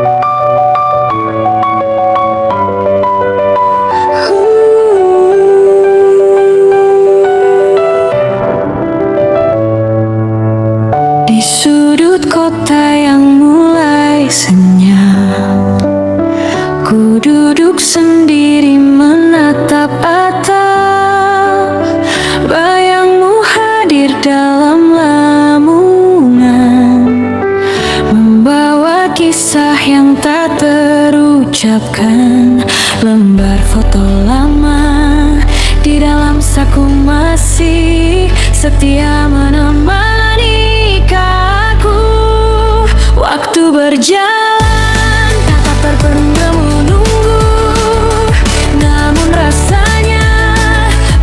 Di sudut kota yang mulai senyap, ku duduk sendiri menatap atap. Bayangmu hadir dalam lamunan, membawa kisah yang tak terucapkan. Lembar foto lama di dalam saku masih setia menemani kaku. Waktu berjalan, tatap terpendam menunggu, namun rasanya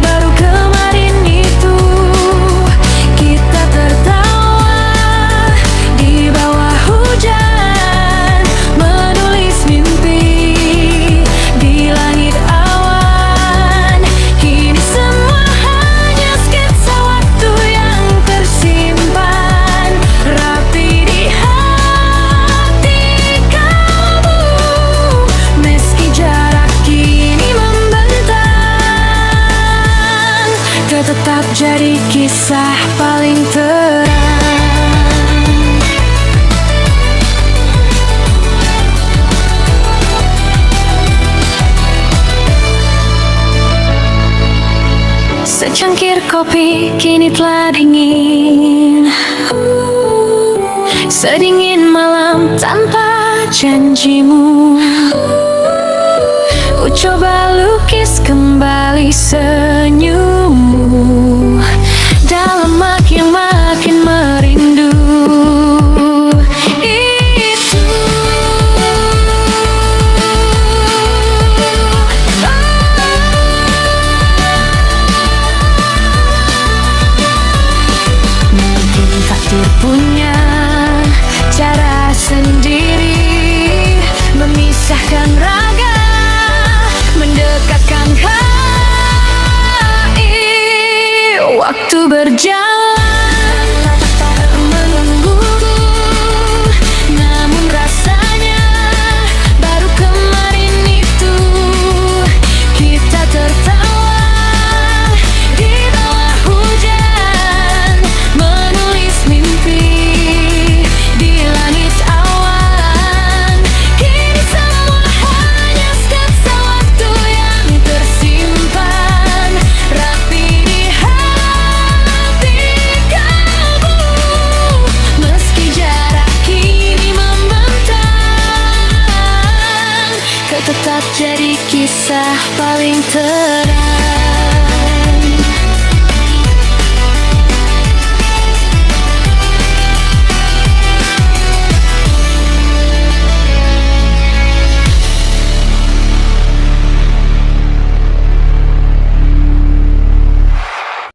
baru kemarin itu kita tertawa di bawah hujan, menulis mimpi di langit awan. Kini semua hanya sketsa waktu yang tersimpan rapi di hati kamu. Meski jarak kini membentang, kau tetap jadi kisah paling terang. Secangkir kopi kini telah dingin, sedingin malam tanpa janjimu. Ku coba lukis kembali senyummu dalam makin merindu itu. Mungkin takdir punya cara sendiri, memisahkan raga, mendekatkan hati. Waktu berjalan, menungguku, namun rasanya baru kemarin itu kita tertawa di bawah hujan, menulis mimpi di langit awan. Kini semua hanya sketsa waktu yang tersimpan rapi di hati kamu. Meski jarak kini membentang, kau tetap jadi kisah paling terang.